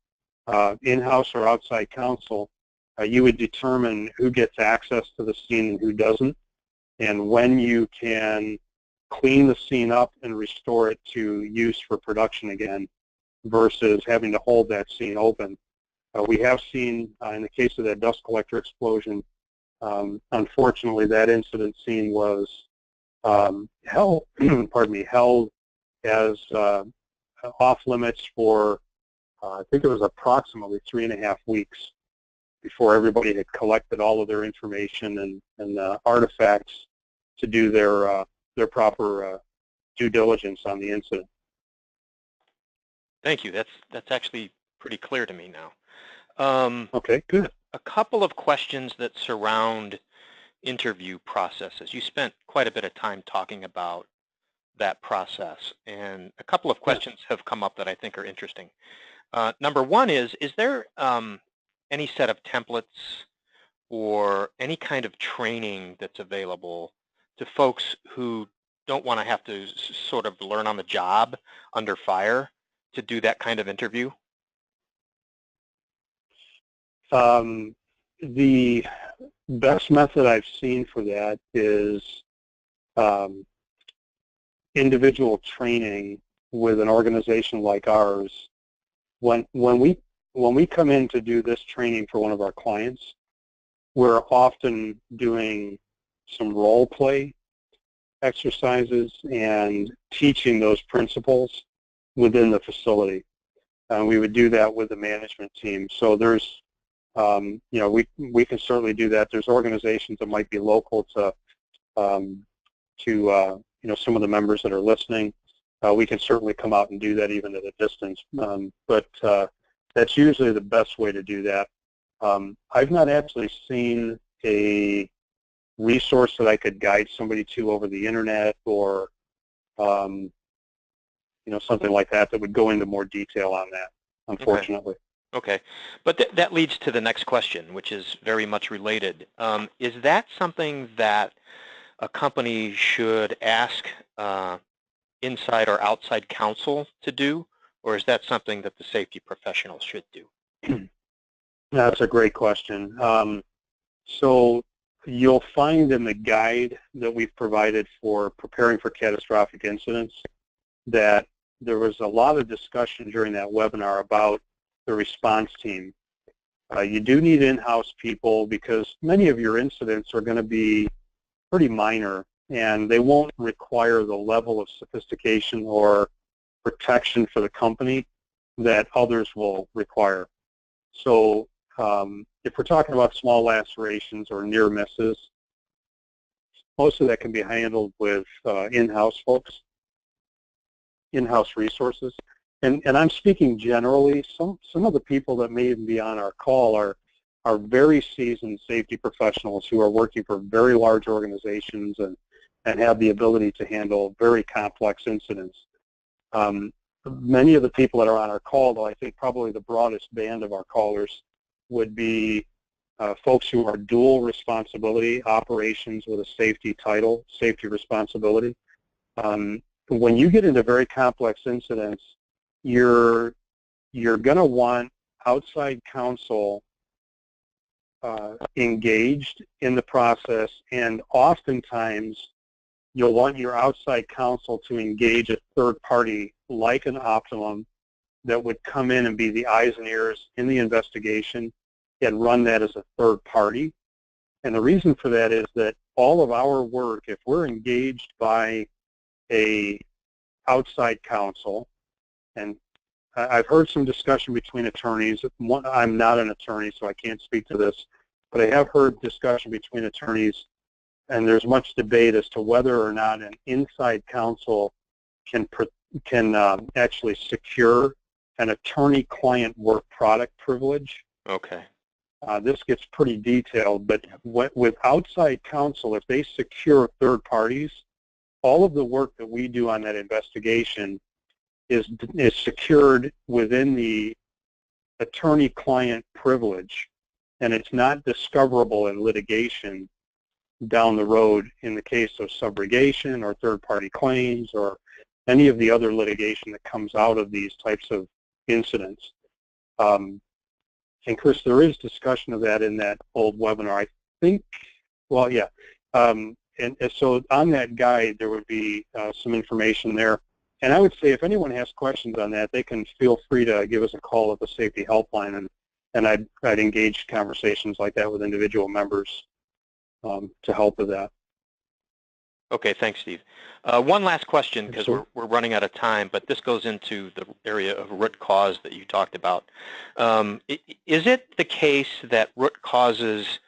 in-house or outside counsel, you would determine who gets access to the scene and who doesn't, and when you can clean the scene up and restore it to use for production again versus having to hold that scene open. We have seen, in the case of that dust collector explosion, unfortunately that incident scene was held as off limits for, I think it was approximately 3.5 weeks before everybody had collected all of their information and artifacts to do their proper due diligence on the incident. Thank you. That's actually pretty clear to me now. Okay, good. A couple of questions that surround interview processes. You spent quite a bit of time talking about that process, and a couple of questions have come up that I think are interesting. Number one is there any set of templates or any kind of training that's available to folks who don't want to have to sort of learn on the job under fire to do that kind of interview? The best method I've seen for that is individual training with an organization like ours. When we come in to do this training for one of our clients, we're often doing some role play exercises and teaching those principles within the facility. And we would do that with the management team. So there's, we can certainly do that. There's organizations that might be local to some of the members that are listening. We can certainly come out and do that even at a distance. But that's usually the best way to do that. I've not actually seen a resource that I could guide somebody to over the internet or something like that would go into more detail on that, unfortunately. Okay. But that leads to the next question, which is very much related. Is that something that a company should ask inside or outside counsel to do, or is that something that the safety professionals should do? That's a great question. So you'll find in the guide that we've provided for preparing for catastrophic incidents that there was a lot of discussion during that webinar about the response team. You do need in-house people because many of your incidents are going to be pretty minor and they won't require the level of sophistication or protection for the company that others will require. So if we're talking about small lacerations or near misses, most of that can be handled with in-house folks, in-house resources. And I'm speaking generally. Some of the people that may even be on our call are very seasoned safety professionals who are working for very large organizations and have the ability to handle very complex incidents. Many of the people that are on our call, though, I think probably the broadest band of our callers would be folks who are dual responsibility operations with a safety title, safety responsibility. When you get into very complex incidents, you're going to want outside counsel engaged in the process, and oftentimes you'll want your outside counsel to engage a third party like an Optimum that would come in and be the eyes and ears in the investigation and run that as a third party. And the reason for that is that all of our work, if we're engaged by a outside counsel, and I've heard some discussion between attorneys. I'm not an attorney, so I can't speak to this, but I have heard discussion between attorneys, and there's much debate as to whether or not an inside counsel can actually secure an attorney-client work product privilege. Okay. This gets pretty detailed, but with outside counsel, if they secure third parties, all of the work that we do on that investigation is secured within the attorney-client privilege, and it's not discoverable in litigation down the road in the case of subrogation or third-party claims or any of the other litigation that comes out of these types of incidents. And Chris, there is discussion of that in that old webinar. I think, well, yeah. And so on that guide, there would be some information there. And I would say if anyone has questions on that, they can feel free to give us a call at the safety helpline, and I'd engage conversations like that with individual members to help with that. Okay, thanks, Steve. One last question, because we're running out of time, but this goes into the area of root cause that you talked about. Is it the case that root causes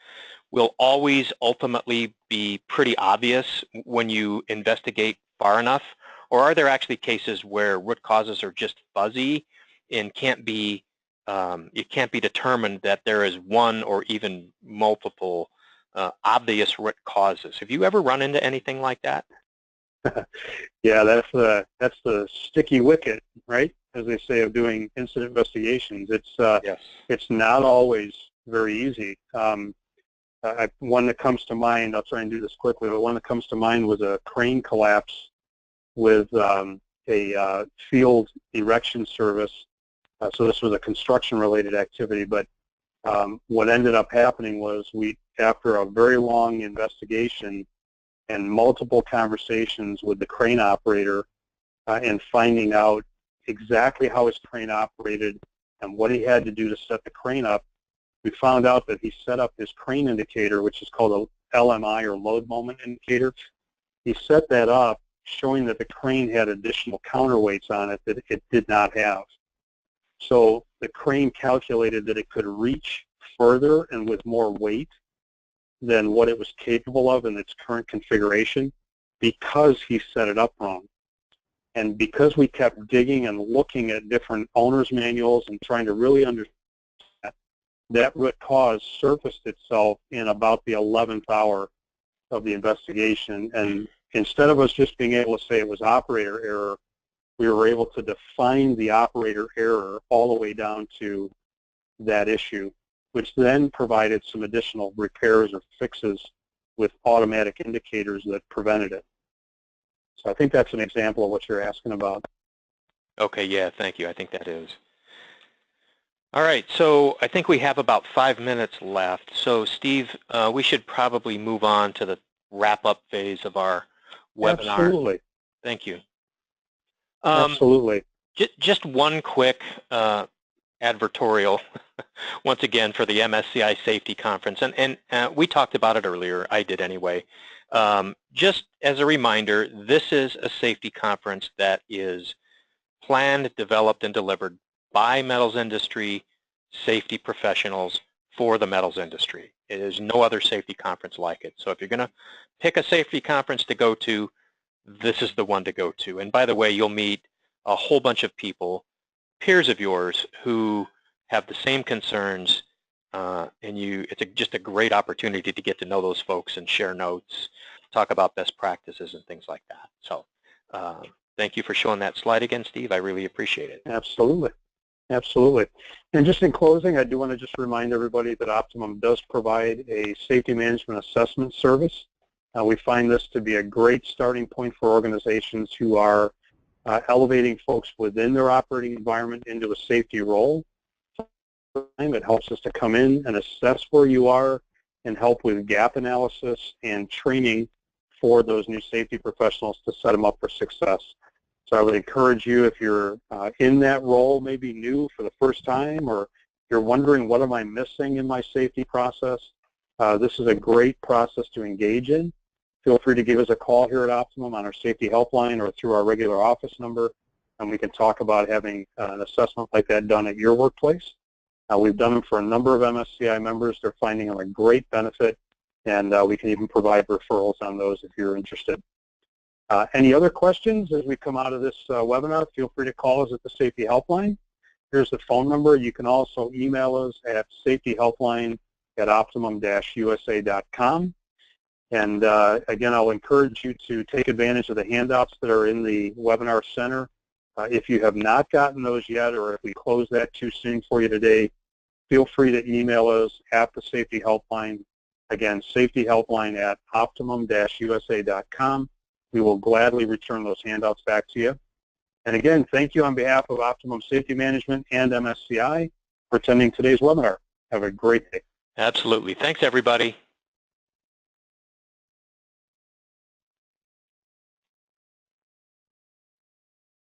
will always ultimately be pretty obvious when you investigate far enough, or are there actually cases where root causes are just fuzzy and it can't be determined that there is one or even multiple obvious root causes? Have you ever run into anything like that? Yeah, that's the sticky wicket, right? As they say, of doing incident investigations. It's Yes. It's not always very easy. one that comes to mind, I'll try and do this quickly, but one that comes to mind was a crane collapse with a field erection service. So this was a construction-related activity, but what ended up happening was after a very long investigation and multiple conversations with the crane operator and finding out exactly how his crane operated and what he had to do to set the crane up, we found out that he set up his crane indicator, which is called a LMI, or load moment indicator. He set that up showing that the crane had additional counterweights on it that it did not have. So the crane calculated that it could reach further and with more weight than what it was capable of in its current configuration because he set it up wrong. And because we kept digging and looking at different owner's manuals and trying to really understand that root cause surfaced itself in about the 11th hour of the investigation. And instead of us just being able to say it was operator error, we were able to define the operator error all the way down to that issue, which then provided some additional repairs or fixes with automatic indicators that prevented it. So I think that's an example of what you're asking about. Okay, yeah, thank you. I think that is. All right, so I think we have about 5 minutes left. So Steve, we should probably move on to the wrap-up phase of our webinar. Absolutely. Thank you. Absolutely. Just one quick advertorial, once again, for the MSCI Safety Conference. And we talked about it earlier. I did anyway. Just as a reminder, this is a safety conference that is planned, developed, and delivered by metals industry safety professionals for the metals industry. It is no other safety conference like it. So if you're going to pick a safety conference to go to, this is the one to go to. And by the way, you'll meet a whole bunch of people, peers of yours, who have the same concerns, and it's just a great opportunity to get to know those folks and share notes, talk about best practices and things like that. So thank you for showing that slide again, Steve. I really appreciate it. Absolutely. Absolutely. And just in closing, I do want to just remind everybody that Optimum does provide a safety management assessment service. We find this to be a great starting point for organizations who are elevating folks within their operating environment into a safety role. It helps us to come in and assess where you are and help with gap analysis and training for those new safety professionals to set them up for success. So I would encourage you, if you're in that role, maybe new for the first time, or you're wondering, what am I missing in my safety process? This is a great process to engage in. Feel free to give us a call here at Optimum on our safety helpline or through our regular office number, and we can talk about having an assessment like that done at your workplace. We've done them for a number of MSCI members. They're finding them a great benefit, and we can even provide referrals on those if you're interested. Any other questions as we come out of this webinar, feel free to call us at the Safety Helpline. Here's the phone number. You can also email us at safetyhelpline@optimum-usa.com. And again, I'll encourage you to take advantage of the handouts that are in the webinar center. If you have not gotten those yet, or if we close that too soon for you today, feel free to email us at the Safety Helpline. Again, safetyhelpline@optimum-usa.com. We will gladly return those handouts back to you. And again, thank you on behalf of Optimum Safety Management and MSCI for attending today's webinar. Have a great day. Absolutely. Thanks, everybody.